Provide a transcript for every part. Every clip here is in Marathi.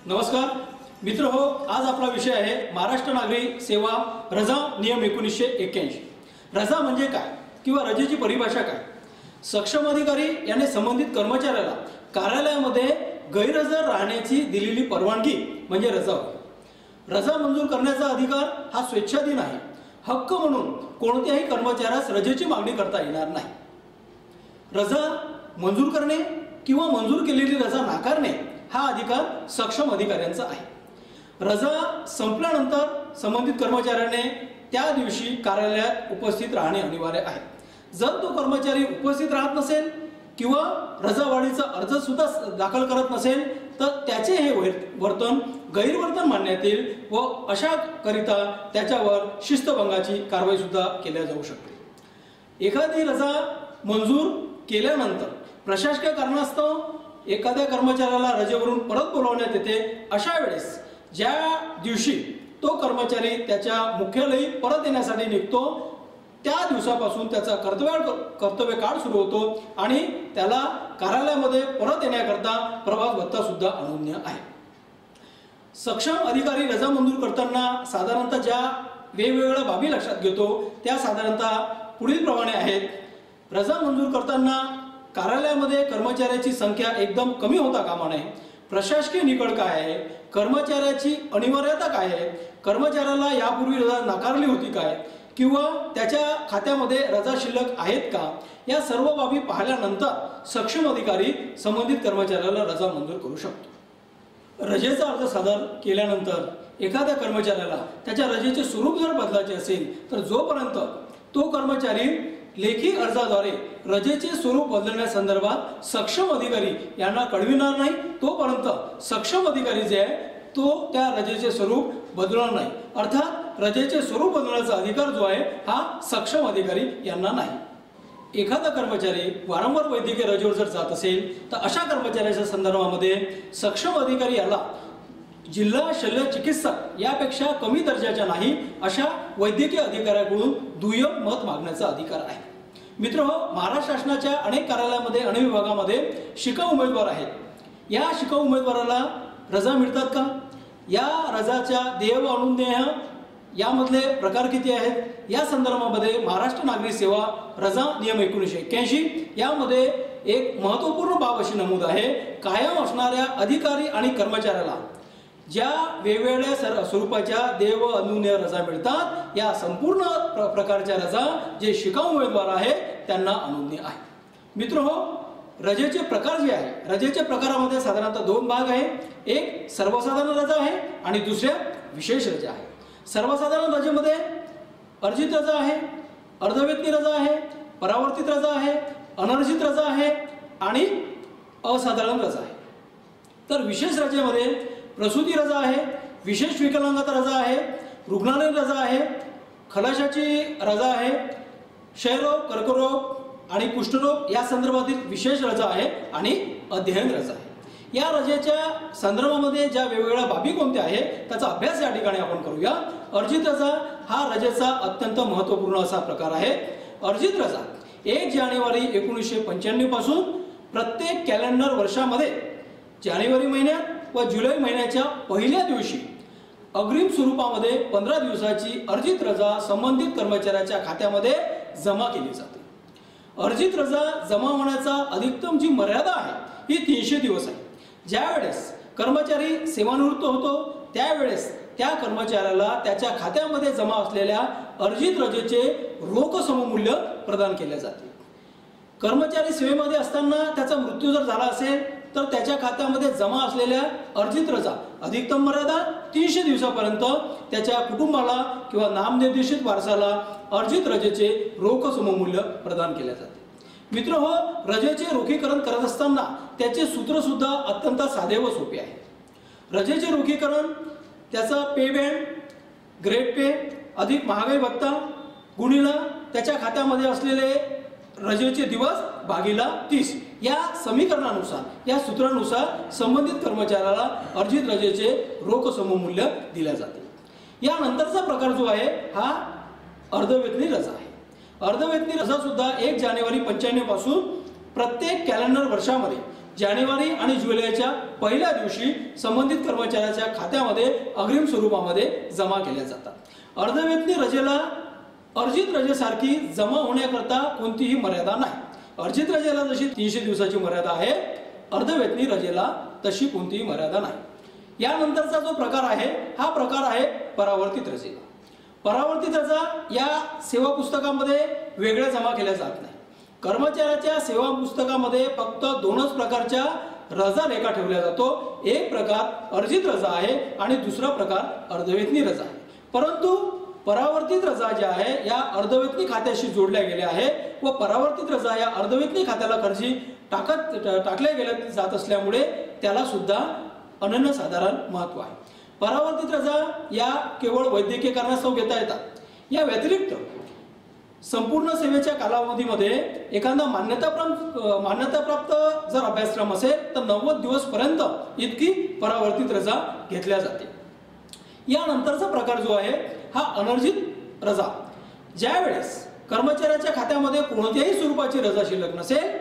नमस्कार मित्रहो, आज आपला विषय आहे महाराष्ट्र नागरी सेवा रजा नियम 1981। रजा म्हणजे काय किंवा रजेची परिभाषा काय? सक्षम अधिकारी याने संबंधित कर्मचाऱ्याला कार्यालयामध्ये गैरहजर राहण्याची दिलेली परवानगी म्हणजे रजा होय। रजा मंजूर करण्याचा अधिकार हा स्वेच्छाधीन आहे। हक्क म्हणून कोणत्याही कर्मचाऱ्यास रजेची मागणी करता येणार नाही। रजा मंजूर करणे किंवा मंजूर केलेली रजा नाकारणे हा अधिकार सक्षम अधिकाऱ्यांचा आहे। रजा संपल्यानंतर संबंधित कर्मचाऱ्याने त्या दिवशी कार्यालयात उपस्थित राहणे अनिवार्य आहे। जर तो कर्मचारी उपस्थित राहत नसेल किंवा रजावाढीचा अर्ज सुद्धा दाखल करत नसेल तर त्याचे हे वर्तन गैरवर्तन मानण्यात येईल व अशा करिता त्याच्यावर शिस्तभंगाची कारवाई सुद्धा केल्या जाऊ शकते। एखादी रजा मंजूर केल्यानंतर प्रशासकीय कारणास्तव एखाद्या कर्मचाऱ्याला रजेवरून परत बोलावण्यात येते। अशा वेळेस ज्या दिवशी तो कर्मचारी त्याच्या मुख्यालयी परत येण्यासाठी निघतो त्या दिवसापासून त्याचा कर्तव्य काळ सुरू होतो आणि त्याला कार्यालयामध्ये परत येण्याकरता प्रवास भत्ता सुद्धा अनुज्ञेय आहे। सक्षम अधिकारी रजा मंजूर करताना साधारणतः ज्या वेगवेगळ्या बाबी लक्षात घेतो त्या साधारणतः पुढील प्रमाणे आहेत। रजा मंजूर करताना कार्यालयामध्ये कर्मचाऱ्याची संख्या एकदम कमी होता कामा नये। प्रशासकीय निकड काय आहे, कर्मचाऱ्याची अनिवार्यता काय आहे, कर्मचाऱ्याला यापूर्वी रजा नाकारली होती काय किंवा त्याच्या खात्यामध्ये रजा शिल्लक आहेत का, या सर्व बाबी पाहिल्यानंतर सक्षम अधिकारी संबंधित कर्मचाऱ्याला रजा मंजूर करू शकतो। रजेचा अर्ज सादर केल्यानंतर एखाद्या कर्मचाऱ्याला त्याच्या रजेचे स्वरूप जर बदलायचे असेल तर जोपर्यंत तो कर्मचारी लेखी अर्जाद्वारे रजेचे स्वरूप बदलण्यासंदर्भात सक्षम अधिकारी यांना कळविणार नाही तोपर्यंत सक्षम अधिकारी जे आहे तो त्या रजेचे स्वरूप बदलणार नाही। अर्थात रजेचे स्वरूप बदलण्याचा अधिकार जो आहे हा सक्षम अधिकारी यांना नाही। एखादा कर्मचारी वारंवार वैद्यकीय रजेवर जर जात असेल तर अशा कर्मचाऱ्याच्या संदर्भामध्ये सक्षम अधिकारी याला जिल्हा शल्य चिकित्सक यापेक्षा कमी दर्जाच्या नाही अशा वैद्यकीय अधिकाऱ्याकडून दुय्यम मत मागण्याचा अधिकार आहे। मित्रहो, महाराष्ट्र शासनाच्या अनेक कार्यालयामध्ये अनेक विभागामध्ये शिकाऊ उमेदवार आहेत। या शिकाऊ उमेदवाराला रजा मिळतात का, या रजाच्या देय व अनुज्ञेय यामधले प्रकार किती आहेत या संदर्भामध्ये महाराष्ट्र नागरी सेवा रजा नियम 1981 यामध्ये एक महत्त्वपूर्ण बाब अशी नमूद आहे, कायम असणाऱ्या अधिकारी आणि कर्मचाऱ्याला ज्या वेगवेगळ्या स्वरूपाच्या देय व अनुज्ञेय रजा मिळतात या संपूर्ण प्रकारच्या रजा जे शिकाऊ उमेदवार आहेत त्यांना अनुज्ञेय आहे। मित्रहो, रजेचे प्रकार जे आहे रजेच्या प्रकारामध्ये साधारणतः दोन भाग आहे। एक सर्वसाधारण रजा आहे आणि दुसऱ्या विशेष रजा आहे। सर्वसाधारण रजेमध्ये अर्जित रजा आहे, अर्धवेतनी रजा आहे, परावर्तित रजा आहे, अनर्जित रजा आहे आणि असाधारण रजा आहे। तर विशेष रजेमध्ये प्रसूती रजा आहे, विशेष विकलांगता रजा आहे, रुग्णालयीन रजा आहे, खलाशाची रजा आहे, क्षयरोग, कर्करोग आणि कुष्ठरोग या संदर्भातील विशेष रजा आहे आणि अध्ययन रजा आहे। या रजेच्या संदर्भामध्ये ज्या वेगवेगळ्या बाबी कोणत्या आहेत त्याचा अभ्यास या ठिकाणी आपण करूया। अर्जित रजा हा रजेचा अत्यंत महत्त्वपूर्ण असा प्रकार आहे। अर्जित रजा 1 जानेवारी 1995 पासून प्रत्येक कॅलेंडर वर्षामध्ये जानेवारी महिन्यात व जुलै महिन्याच्या पहिल्या दिवशी अग्रिम स्वरूपामध्ये 15 दिवसाची अर्जित रजा संबंधित कर्मचाऱ्याच्या खात्यामध्ये जमा केली जाते। अर्जित रजा जमा होण्याचा अधिकतम जी मर्यादा आहे ही 300 दिवस आहे। ज्या वेळेस कर्मचारी सेवानिवृत्त होतो त्यावेळेस त्या कर्मचाऱ्याला त्याच्या खात्यामध्ये जमा असलेल्या अर्जित रजेचे रोख सममूल्य प्रदान केले जाते। कर्मचारी सेवेमध्ये असताना त्याचा मृत्यू जर झाला असेल तर त्याच्या खात्यामध्ये जमा असलेल्या अर्जित रजा अधिकतम मर्यादा 300 दिवसापर्यंत त्याच्या कुटुंबाला किंवा नामनिर्देशित वारसाला अर्जित रजेचे रोख सममूल्य प्रदान केले जाते। मित्रहो, रजेचे रोखीकरण करत असताना त्याचे सूत्र सुद्धा अत्यंत साधे व सोपे आहे। रजेचे रोखीकरण त्याचा पे बँड ग्रेड पे अधिक महागाई भत्ता गुणिले त्याच्या खात्यामध्ये असलेले रजेचे दिवस भागिला 30 या समीकरणानुसार या सूत्रानुसार संबंधित कर्मचाऱ्याला अर्जित रजेचे रोख सममूल्य दिले जाते। यानंतरचा प्रकार जो आहे हा अर्धवेतनी रजा आहे। अर्धवेतनी रजा सुद्धा 1 जानेवारी 95 पासून प्रत्येक कॅलेंडर वर्षामध्ये जानेवारी आणि जुलैच्या पहिल्या दिवशी संबंधित कर्मचाऱ्याच्या खात्यामध्ये अग्रिम स्वरूपामध्ये जमा केल्या जातात। अर्धवेतनी रजेला अर्जित रजेसारखी जमा होण्याकरता कोणतीही मर्यादा नाही। अर्जित रजेला जशी 300 दिवसाची मर्यादा आहे, अर्धवेतनी रजेला तशी कोणतीही मर्यादा नाही। यानंतरचा जो प्रकार आहे हा प्रकार आहे परावर्तित रजेला। परावर्तित रजा या सेवा पुस्तकामध्ये वेगळ्या जमा केल्या जात नाही। कर्मचाऱ्याच्या सेवा पुस्तकामध्ये फक्त 2च प्रकारच्या रजा लेखा ठेवल्या जातो। एक प्रकार अर्जित रजा आहे आणि दुसरा प्रकार अर्धवेतनी रजा आहे। परंतु परावर्तित रजा ज्या आहे या अर्धवेतनी खात्याशी जोडल्या गेल्या आहे व परावर्तित रजा या अर्धवेतनी खात्याला खर्ची टाकल्या गेल्या जात असल्यामुळे त्याला सुद्धा अनन्यसाधारण महत्त्व आहे। परावर्तित रजा या केवळ वैद्यकीय कारणास्तव घेता येतात। या व्यतिरिक्त संपूर्ण सेवेच्या कालावधीमध्ये एखादा मान्यताप्राप्त जर अभ्यासक्रम असेल तर 90 दिवस पर्यंत इतकी परावर्तित रजा घेतल्या जाते। यानंतरचा प्रकार जो आहे हा अनर्जित रजा। ज्या वेळेस कर्मचाऱ्याच्या खात्यामध्ये कोणत्याही स्वरूपाची रजा शिल्लक नसेल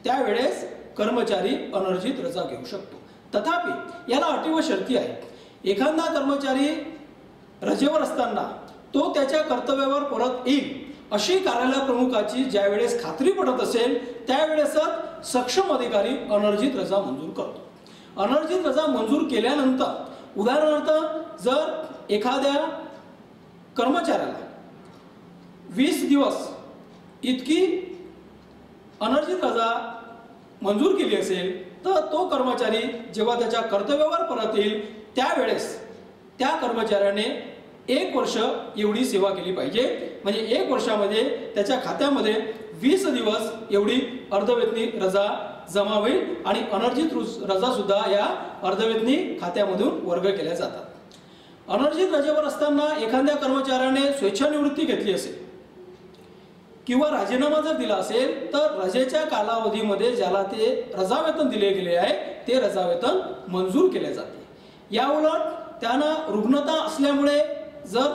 त्यावेळेस कर्मचारी अनर्जित रजा घेऊ शकतो। तथापि याला अटी व शर्ती आहेत। एखादा कर्मचारी रजेवर असताना तो त्याच्या कर्तव्यावर परत येईल अशी कार्यालय प्रमुखाची ज्यावेळेस खात्री पडत असेल त्यावेळेसच सक्षम अधिकारी अनर्जित रजा मंजूर करतो। अनर्जित रजा मंजूर केल्यानंतर उदाहरणार्थ जर एखाद्या कर्मचाऱ्याला 20 दिवस इतकी अनर्जित रजा मंजूर केली असेल तर तो कर्मचारी जेव्हा त्याच्या कर्तव्यावर परत येईल त्यावेळेस त्या कर्मचाऱ्याने 1 वर्ष एवढी सेवा केली पाहिजे। म्हणजे 1 वर्षामध्ये त्याच्या खात्यामध्ये 20 दिवस एवढी अर्धवेतनी रजा जमा होईल आणि अनर्जित रजा सुद्धा या अर्धवेतनी खात्यामधून वर्ग केल्या जातात। अनर्जित रजेवर असताना एखाद्या कर्मचाऱ्याने स्वेच्छानिवृत्ती घेतली असेल किंवा राजीनामा जर दिला असेल तर रजेच्या कालावधीमध्ये ज्याला ते रजा वेतन दिले गेले आहे ते रजा वेतन मंजूर केले जाते। याउलट त्यांना रुग्णता असल्यामुळे जर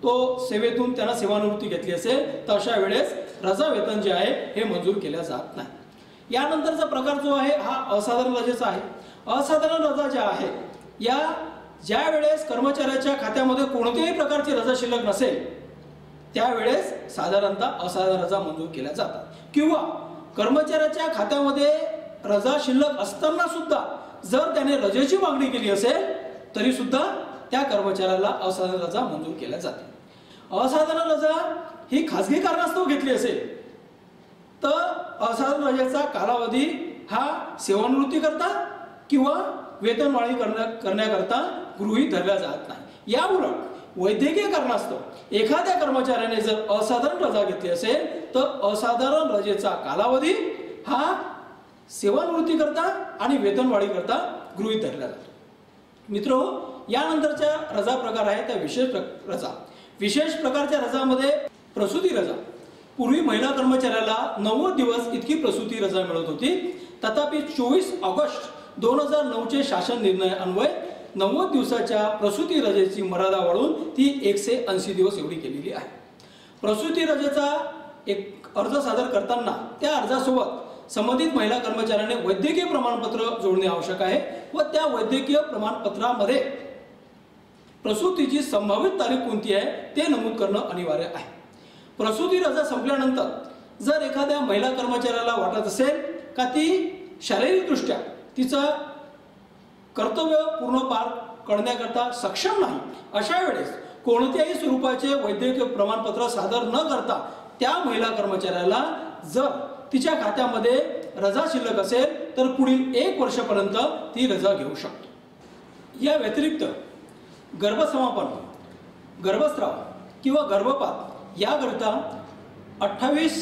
तो सेवेतून त्यांना सेवानिवृत्ती घेतली असेल तर अशा वेळेस रजा वेतन जे आहे हे मंजूर केल्या जात नाही। यानंतरचा प्रकार जो आहे हा असाधारण रजेचा आहे। असाधारण रजा ज्या आहे या ज्या वेळेस कर्मचाऱ्याच्या खात्यामध्ये कोणत्याही प्रकारची रजा शिल्लक नसेल त्यावेळेस साधारणतः असाधारण रजा मंजूर केल्या जातात। किंवा कर्मचाऱ्याच्या खात्यामध्ये रजा शिल्लक असताना सुद्धा जर त्याने रजेची मागणी केली असेल तरी सुद्धा त्या कर्मचाऱ्याला असाधारण रजा मंजूर केल्या जाते। असाधारण रजा ही खासगी कारणास्तव घेतली असेल तर असाधारण रजेचा कालावधी हा सेवानिवृत्ती करता किंवा वेतनवाढी करण्याकरता गृहीत धरला जात नाही। याउलट वैद्यकीय कारणास्तव एखाद्या कर्मचाऱ्याने जर असाधारण रजा घेतली असेल तर असाधारण रजेचा कालावधी हा सेवानिवृत्ती करता आणि वेतनवाढी करता गृहीत धरला जातो। मित्रहो, यानंतरच्या रजा प्रकार आहे त्या विशेष रजा। विशेष प्रकारच्या रजामध्ये प्रसूती रजा। पूर्वी महिला कर्मचाऱ्याला 90 दिवस इतकी प्रसूती रजा मिळत होती। तथापि 24 ऑगस्ट 2009 शासन निर्णय अन्वये 90 दिवसाच्या प्रसूती रजेची मर्यादा वाढवून ती 180 दिवस एवढी केलेली आहे। प्रसूती रजेचा एक अर्ज सादर करताना त्या अर्जासोबत संबंधित महिला कर्मचाऱ्याने वैद्यकीय प्रमाणपत्र जोडणे आवश्यक आहे व त्या वैद्यकीय प्रमाणपत्रामध्ये प्रसूतीची संभावित तारीख कोणती आहे ते नमूद करणं अनिवार्य आहे। प्रसूती रजा संपल्यानंतर जर एखाद्या महिला कर्मचाऱ्याला वाटत असेल का ती शारीरिकदृष्ट्या तिचं कर्तव्य पूर्ण पार करण्याकरता सक्षम नाही अशा वेळेस कोणत्याही स्वरूपाचे वैद्यकीय प्रमाणपत्र सादर न करता त्या महिला कर्मचाऱ्याला जर तिच्या खात्यामध्ये रजा शिल्लक असेल तर पुढील 1 वर्षापर्यंत ती रजा घेऊ शकतो। या व्यतिरिक्त गर्भसमापन, गर्भस्राव किंवा गर्भपात याकरिता 28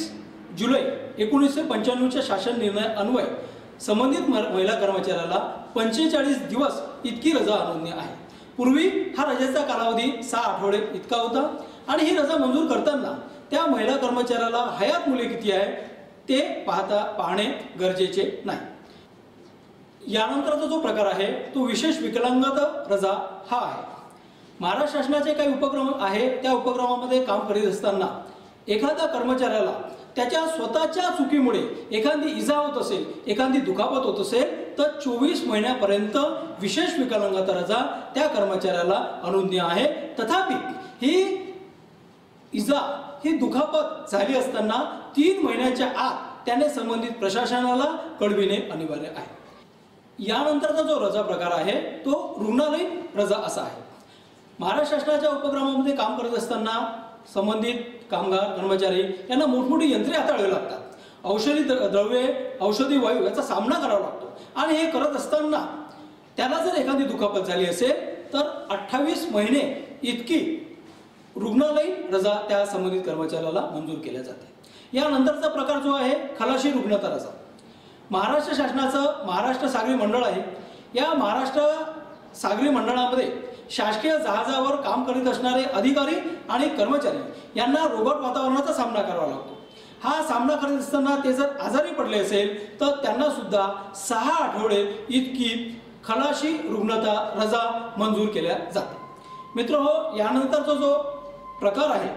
जुलै 1995 शासन निर्णय अन्वये संबंधित महिला कर्मचाऱ्याला 45 दिवस इतकी रजा अनुज्ञेय आहे। पूर्वी हा रजेचा कालावधी 6 आठवडे इतका होता आणि ही रजा मंजूर करताना त्या महिला कर्मचाऱ्याला हयात मूल्य किती आहे ते पाहणे गरजेचे नाही। यानंतरचा जो प्रकार आहे तो विशेष विकलांगता रजा हा आहे। महाराष्ट्र शासनाचे काही उपक्रम आहे त्या उपक्रमामध्ये काम करीत असताना एखाद्या कर्मचाऱ्याला त्याच्या स्वतःच्या चुकीमुळे एखादी इजा होत असेल, एखादी दुखापत होत असेल तर 24 महिन्यापर्यंत विशेष विकलांगता रजा त्या कर्मचाऱ्याला अनुज्ञेय आहे। तथापि ही इजा, ही दुखापत झाली असताना 3 महिन्याच्या आत त्याने संबंधित प्रशासनाला कळविणे अनिवार्य आहे। यानंतरचा जो रजा प्रकार आहे तो रुग्णालयीन रजा असा आहे। महाराष्ट्र शासनाच्या उपक्रमामध्ये काम करत असताना संबंधित कामगार कर्मचारी यांना मोठमोठी यंत्रे हाताळावी लागतात, औषधी द्रव्ये, औषधी वायू याचा सामना करावा लागतो आणि हे करत असताना त्याला जर एखादी दुखापत झाली असेल तर 28 महिने इतकी रुग्णालयीन रजा त्या संबंधित कर्मचाऱ्याला मंजूर केल्या जाते। यानंतरचा प्रकार जो आहे खलाशी रुग्णता रजा। महाराष्ट्र शासनाचं महाराष्ट्र सागरी मंडळ आहे। या महाराष्ट्र सागरी मंडळामध्ये शासकीय जहाजावर काम करीत असणारे अधिकारी आणि कर्मचारी यांना रोबोट वातावरणाचा सामना करावा लागतो। हा सामना करत असताना ते जर आजारी पडले असेल तर त्यांना सुद्धा 6 आठवडे इतकी खलाशी रुग्णता रजा मंजूर केल्या जाते। मित्रहो, यानंतरचा जो प्रकार आहे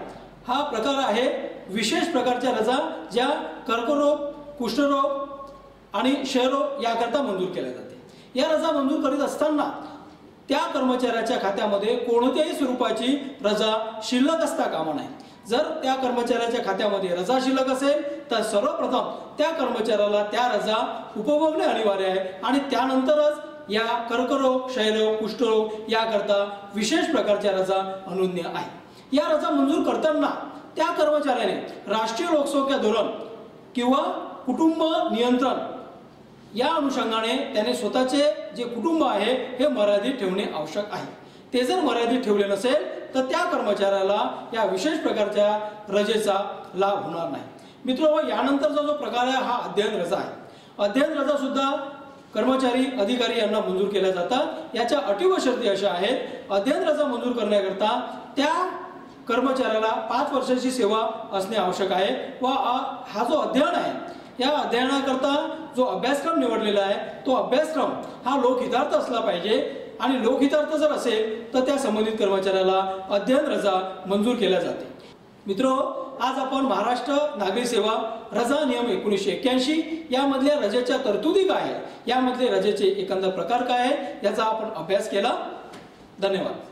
हा प्रकार आहे विशेष प्रकारच्या रजा, ज्या कर्करोग, कुष्ठरोग आणि क्षयरोग याकरता मंजूर केल्या जाते। या रजा मंजूर करीत असताना त्या कर्मचाऱ्याच्या खात्यामध्ये कोणत्याही स्वरूपाची रजा शिल्लक असता कामा नये। जर त्या कर्मचाऱ्याच्या खात्यामध्ये रजा शिल्लक असेल तर सर्वप्रथम त्या कर्मचाऱ्याला त्या रजा उपभोगणे अनिवार्य आहे आणि त्यानंतरच या कर्करोग, क्षयरोग, कुष्ठरोग याकरता विशेष प्रकारच्या रजा अनुज्ञेय आहे। या रजा मंजूर करताना त्या कर्मचाऱ्याने राष्ट्रीय लोकसंख्या धोरण किंवा कुटुंब नियंत्रण या अनुषंगाने त्याने स्वतःचे जे कुटुंब आहे हे मर्यादित ठेवणे आवश्यक आहे। ते जर मर्यादित ठेवले नसेल तर त्या कर्मचाऱ्याला या विशेष प्रकारच्या रजेचा लाभ होणार नाही। मित्रांनो, यानंतरचा जो प्रकार आहे हा अध्ययन रजा आहे। अध्ययन रजा सुद्धा कर्मचारी, अधिकारी यांना मंजूर केल्या जातात। याच्या अटी व शर्ती अशा आहेत। अध्ययन रजा मंजूर करण्याकरता त्या कर्मचाऱ्याला 5 वर्षाची सेवा असणे आवश्यक आहे व हा जो अध्ययन आहे या अध्ययनाकरता जो अभ्यासक्रम निवडलेला आहे तो अभ्यासक्रम हा लोकहितार्थ असला पाहिजे आणि लोकहितार्थ जर असेल तर त्या संबंधित कर्मचाऱ्याला अध्ययन रजा मंजूर केल्या जाते। मित्रांनो, आज आपण महाराष्ट्र नागरी सेवा रजा नियम 1981 यामधल्या रजेच्या तरतुदी काय आहे, यामधले रजेचे एकंदर प्रकार काय आहे याचा आपण अभ्यास केला। धन्यवाद।